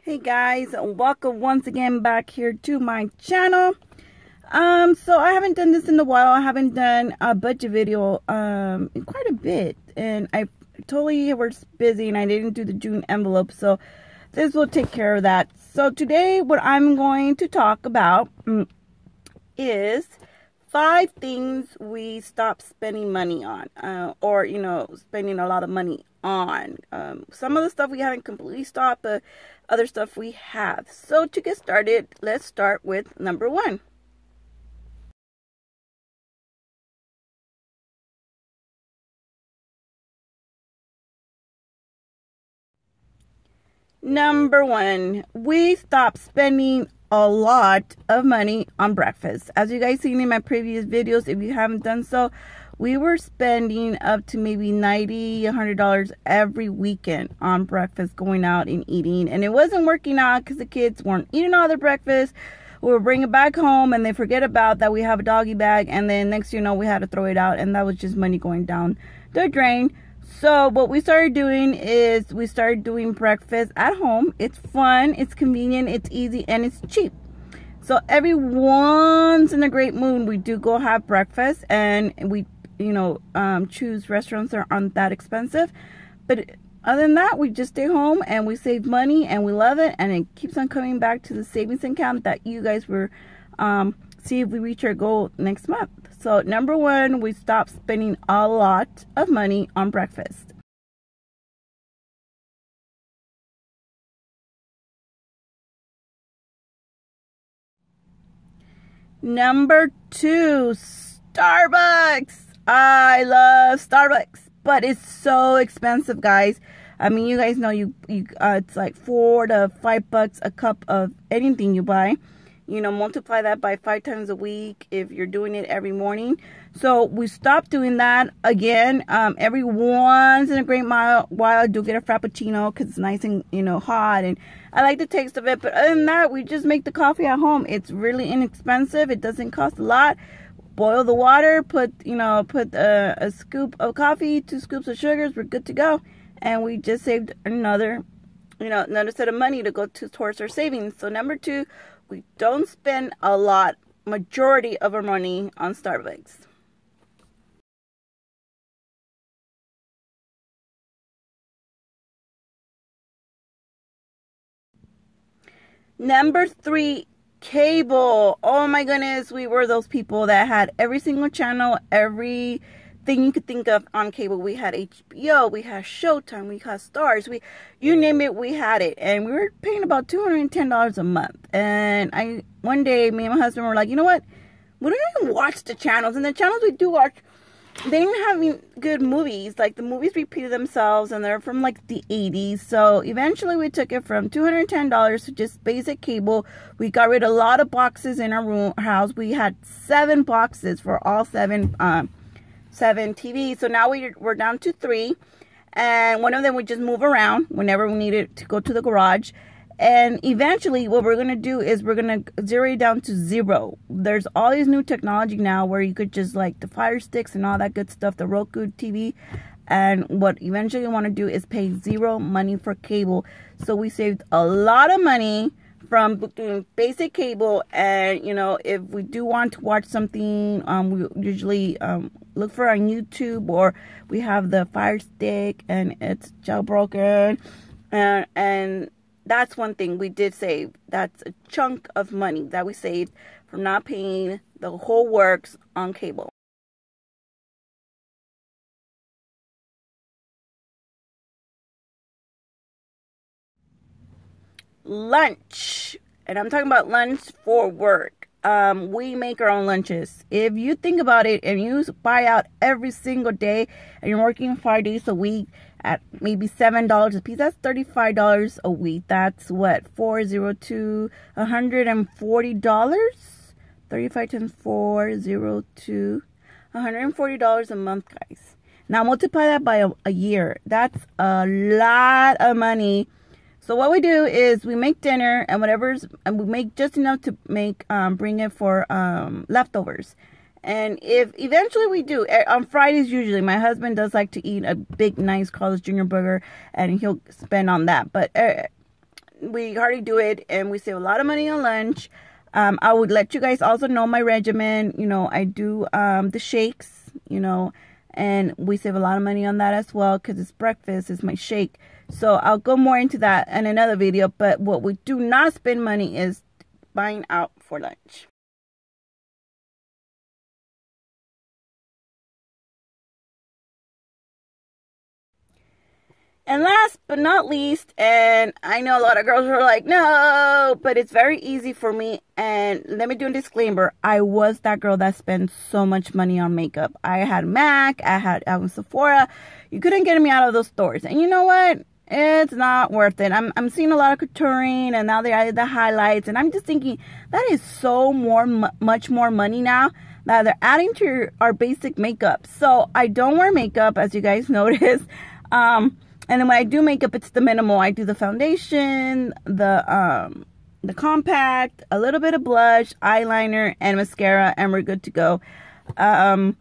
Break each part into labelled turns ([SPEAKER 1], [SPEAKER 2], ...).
[SPEAKER 1] Hey guys, welcome once again back here to my channel. So I haven't done this in a while. I haven't done a budget video in quite a bit, and I totally was busy and I didn't do the June envelope, so this will take care of that. So today what I'm going to talk about is 5 things we stop spending money on, or spending a lot of money on. Some of the stuff we haven't completely stopped, but other stuff we have. So to get started, let's start with number 1. Number 1, we stop spending a lot of money on breakfast. As you guys seen in my previous videos, if you haven't done so, we were spending up to maybe $90, $100 every weekend on breakfast, going out and eating. And it wasn't working out because the kids weren't eating all their breakfast. We would bring it back home and they forget about that we have a doggy bag. And then next you know, we had to throw it out. And that was just money going down the drain. So what we started doing is we started doing breakfast at home. It's fun, it's convenient, it's easy, and it's cheap. So every once in a great moon, we do go have breakfast, and we choose restaurants that aren't that expensive. But other than that, we just stay home and we save money and we love it, and it keeps on coming back to the savings account that you guys were see if we reach our goal next month. So number 1, we stop spending a lot of money on breakfast. Number 2, Starbucks. I love Starbucks, but it's so expensive, guys. I mean, you guys know it's like $4 to $5 a cup of anything you buy. Multiply that by 5 times a week if you're doing it every morning. So we stopped doing that again. Every once in a great while, I do get a Frappuccino because it's nice and hot, and I like the taste of it. But other than that, we just make the coffee at home. It's really inexpensive. It doesn't cost a lot. Boil the water. Put a scoop of coffee, 2 scoops of sugars. We're good to go, and we just saved another set of money to go towards our savings. So number 2. We don't spend a lot, majority of our money on Starbucks. Number 3, cable. Oh my goodness, we were those people that had every single channel, everything you could think of on cable. We had HBO, we had Showtime, we had Stars, you name it, we had it. And we were paying about $210 a month. And one day, me and my husband were like, you know what? We don't even watch the channels. And the channels we do watch, they didn't have good movies. Like, the movies repeated themselves, and they're from like the 80s. So eventually we took it from $210 to just basic cable. We got rid of a lot of boxes in our house. We had 7 boxes for all 7 TVs. So now we're down to 3, and one of them we just move around whenever we need it to go to the garage. And eventually what we're going to do is we're going to zero it down to 0. There's all these new technology now where you could just, like, the Fire Sticks and all that good stuff, the Roku TV. And what eventually we want to do is pay 0 money for cable. So we saved a lot of money from doing basic cable. And if we do want to watch something, we usually look for on YouTube, or we have the Fire Stick and it's jailbroken, and that's one thing we did save. That's a chunk of money that we saved from not paying the whole works on cable. Lunch. And I'm talking about lunch for work. We make our own lunches. If you think about it, and you buy out every single day, and you're working 5 days a week at maybe $7 a piece, that's $35 a week. That's what, $402, $140. 35 times 402, $140 a month, guys. Now multiply that by a year. That's a lot of money. So what we do is we make dinner and we make just enough to make bring it for leftovers. And if eventually we do, on Fridays usually, my husband does like to eat a big, nice Carl's Jr. burger, and he'll spend on that. But we hardly do it, and we save a lot of money on lunch. I would let you guys also know my regimen. You know, I do the shakes, you know, and we save a lot of money on that as well, because it's breakfast, it's my shake. So I'll go more into that in another video. But what we do not spend money is buying out for lunch. And last but not least, and I know a lot of girls are like, no, but it's very easy for me. And let me do a disclaimer. I was that girl that spent so much money on makeup. I had MAC, I was Sephora. You couldn't get me out of those stores. And you know what? It's not worth it. I'm seeing a lot of contouring, and now they added the highlights. And I'm just thinking, that is so much more money now that they're adding to our basic makeup. So I don't wear makeup, as you guys notice. And then when I do makeup, it's the minimal. I do the foundation, the compact, a little bit of blush, eyeliner, and mascara, and we're good to go. And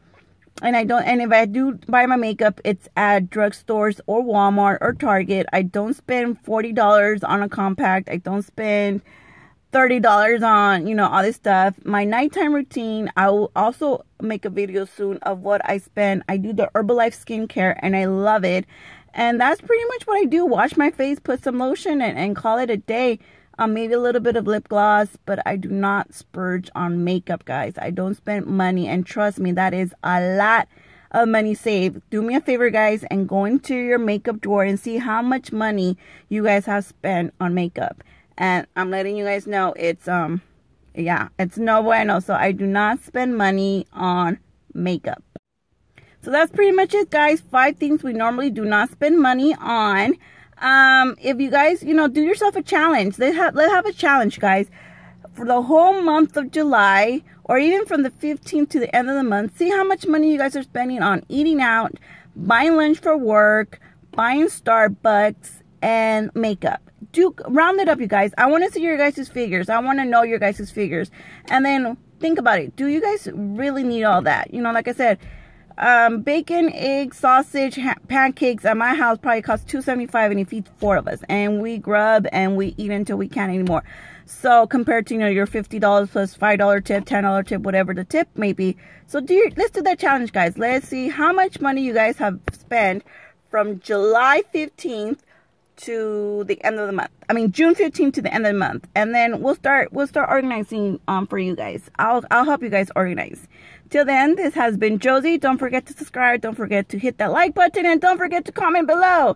[SPEAKER 1] if I do buy my makeup, it's at drugstores or Walmart or Target. I don't spend $40 on a compact. I don't spend $30 on, you know, all this stuff. My nighttime routine, I will also make a video soon of what I spend. I do the Herbalife skincare, and I love it. And that's pretty much what I do. Wash my face, put some lotion, and call it a day. Maybe a little bit of lip gloss, but I do not splurge on makeup, guys. I don't spend money, and trust me, that is a lot of money saved. Do me a favor, guys, and go into your makeup drawer and see how much money you guys have spent on makeup. And I'm letting you guys know, it's yeah, it's no bueno. So I do not spend money on makeup. So that's pretty much it, guys. 5 things we normally do not spend money on. If you guys, you know, do yourself a challenge. Let's have a challenge, guys. For the whole month of July, or even from the 15th to the end of the month, see how much money you guys are spending on eating out, buying lunch for work, buying Starbucks, and makeup. Round it up, you guys. I want to see your guys' figures. I want to know your guys' figures. And then think about it. Do you guys really need all that? You know, like I said, bacon, eggs, sausage, pancakes at my house probably cost $2.75, and it feeds 4 of us, and we grub and we eat until we can't anymore. So compared to, you know, your $50 plus $5 tip, $10 tip, whatever the tip may be. So let's do that challenge, guys. Let's see how much money you guys have spent from July 15th to the end of the month. I mean, June 15th to the end of the month. And then we'll start organizing for you guys. I'll help you guys organize. Till then, this has been Josie. Don't forget to subscribe. Don't forget to hit that like button. And don't forget to comment below.